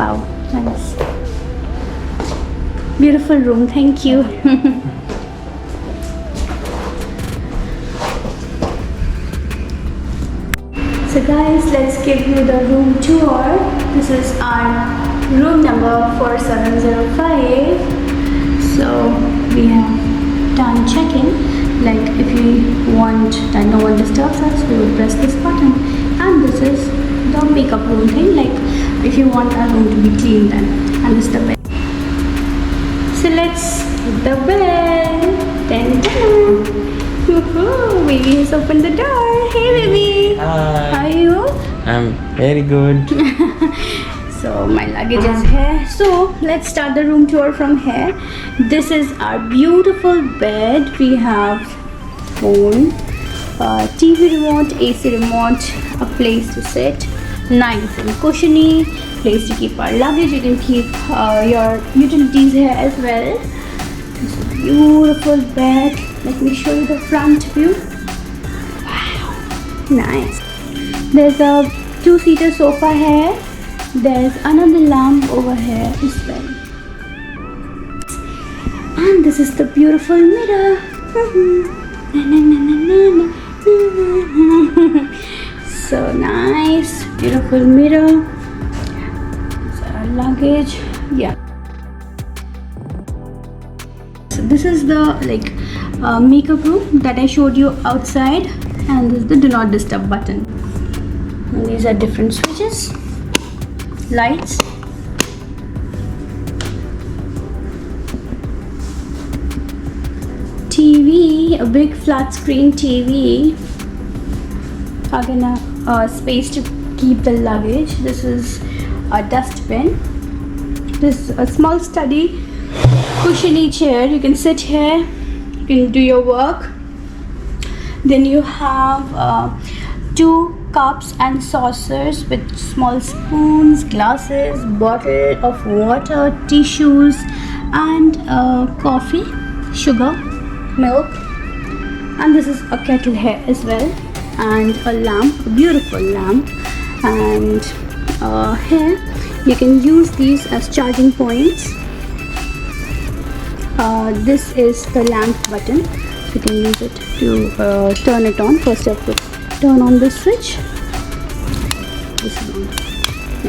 Wow, nice. Beautiful room, thank you. So guys, let's give you the room tour. This is our room number 4705. So we have done check-in. Like if you want that no one disturbs us, we would press this button. And this is the makeup room thing. Like if you want our room to be clean, then. And this is the bed. So let's hit the bell. Dun, dun. Woohoo! Baby has opened the door. Hey baby! Hi. How are you? I'm very good. So my luggage is here. So let's start the room tour from here. This is our beautiful bed. We have phone, TV remote, AC remote, a place to sit, nice and cushiony, place to keep our luggage. You can keep your utilities here as well. This is a beautiful bed. Let me show you the front view. Wow, nice. There's a two-seater sofa here. There's another lamp over here as well. And this is the beautiful mirror. So nice, beautiful mirror. It's our luggage. Yeah. So this is the makeup room that I showed you outside, and this is the do not disturb button. And these are different switches, lights, TV, a big flat screen TV. Again, a space to keep the luggage. This is a dustbin. This is a small study, cushiony chair. You can sit here, you can do your work. Then you have 2 cups and saucers with small spoons, glasses, bottle of water, tissues, and coffee, sugar, milk. And this is a kettle here as well, and a lamp, a beautiful lamp. And here you can use these as charging points. This is the lamp button. You can use it to turn it on. First you have to turn on this switch. This is on.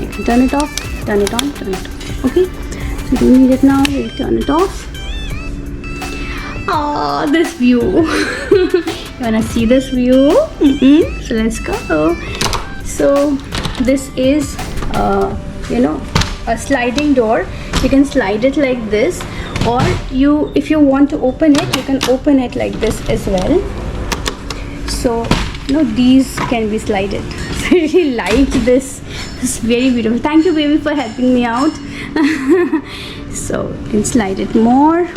You can turn it off, turn it on, turn it off. Okay, so you don't need it now. We'll turn it off. Oh, this view. You wanna see this view? So let's go. So this is a sliding door. You can slide it like this, or if you want to open it, you can open it like this as well. So these can be slided. So I really like this. It's very beautiful. Thank you baby for helping me out. So you can slide it more.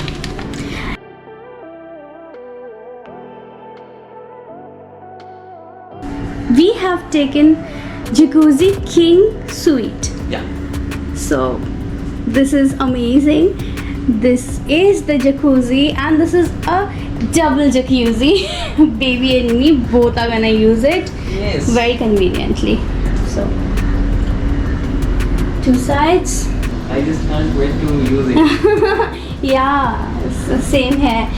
We have taken jacuzzi king suite. Yeah. So this is amazing. This is the jacuzzi, and this is a double jacuzzi. Baby and me both are gonna use it. Yes. Very conveniently. So 2 sides. I just can't wait to use it. Yeah, it's the same here.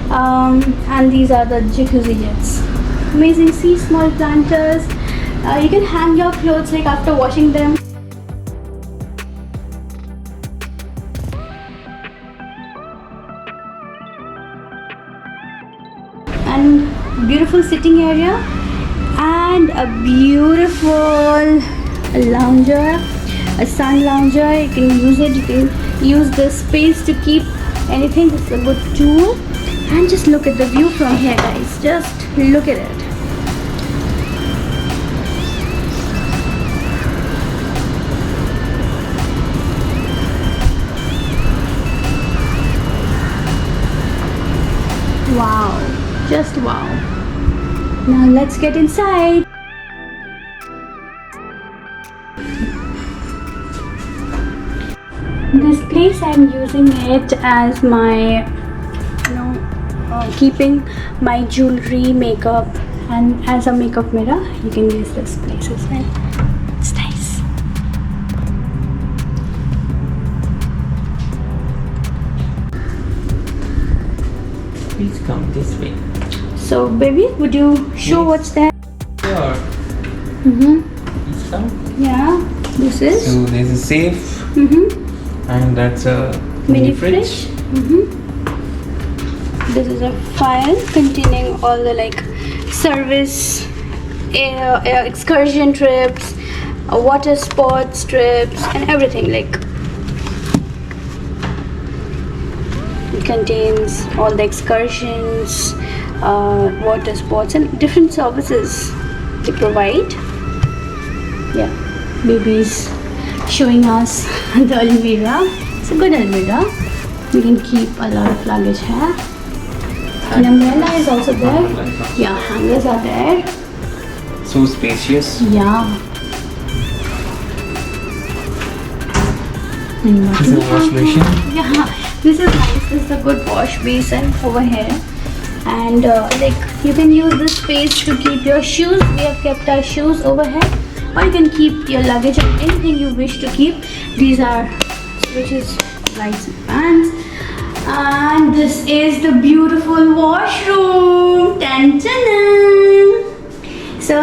And these are the jacuzzi jets. Amazing. See, small planters. You can hang your clothes after washing them. And beautiful sitting area, and a beautiful lounger, a sun lounger. You can use it. You can use the space to keep anything. This is a good tool. And just look at the view from here, guys. Just look at it. Wow, just wow. Now let's get inside. This place I'm using it as my keeping my jewelry, makeup, and as a makeup mirror. You can use this place as well. It's nice. please come this way. So, baby, would you show Yes. what's there? Sure. Mm-hmm. Please come. Yeah, this is So there's a safe, and that's a mini fridge. This is a file containing all the like service, excursion trips, water sports trips, and everything. Like it contains all the excursions, water sports, and different services they provide. Yeah, baby's showing us the Almira. It's a good Almira. We can keep a lot of luggage here. An umbrella is also there. Yeah, hangers are there. So spacious. Yeah. And what This do is we a wash have basin. here? Yeah, this is nice. This is a good wash basin over here. And like you can use this space to keep your shoes. We have kept our shoes over here. Or you can keep your luggage or anything you wish to keep. These are switches, lights and fans. And this is the beautiful washroom. Tan -tan. So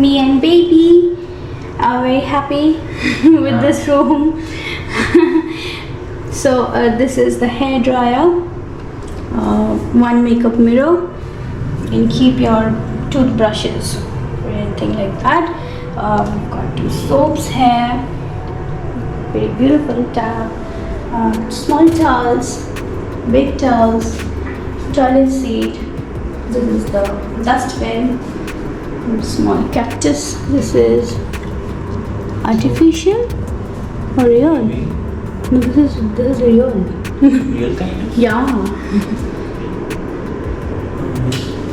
me and baby are very happy with this room. So this is the hair dryer, one makeup mirror, and keep your toothbrushes or anything like that. We've got two soaps here, very beautiful towel, small towels, big towels, toilet seat. This is the dustbin, small cactus. This is artificial or real? No, this is real. Real kind of. Yeah.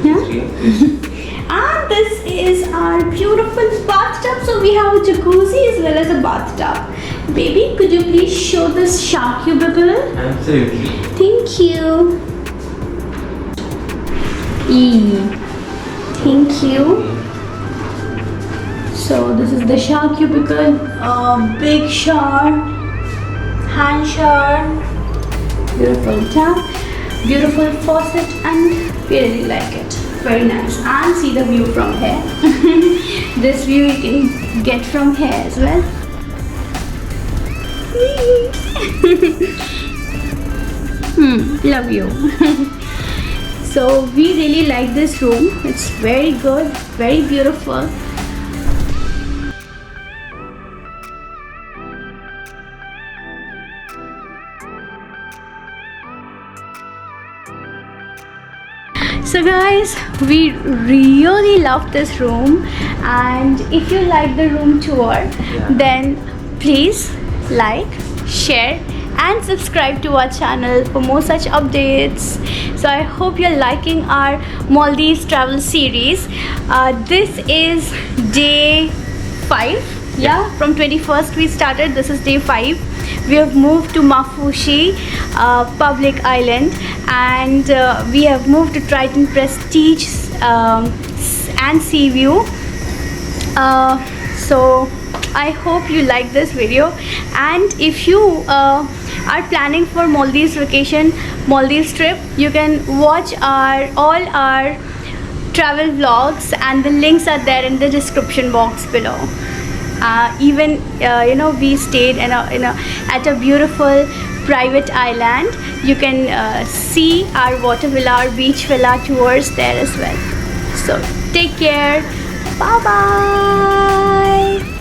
Yeah. Real. And this is our beautiful bathtub. So we have a jacuzzi as well as a bathtub. Baby, could you please show this shark cubicle? Absolutely. Thank you. Thank you. So this is the shower cubicle, big shower, hand shower, beautiful tap, beautiful faucet, and we really like it. Very nice. And see the view from here. This view you can get from here as well. Love you. So we really like this room. It's very good, very beautiful. So guys, we really love this room, and if you like the room tour, then please like, share and subscribe to our channel for more such updates. So I hope you're liking our Maldives travel series. This is day 5. Yeah, from 21st we started. This is day 5. We have moved to Mafushi public island, and we have moved to Triton Prestige and Sea View. So I hope you like this video, and if you are planning for Maldives vacation, Maldives trip, you can watch all our travel vlogs, and the links are there in the description box below. Even you know, we stayed at a beautiful private island. You can see our water villa, our beach villa tours there as well. So take care. Bye bye.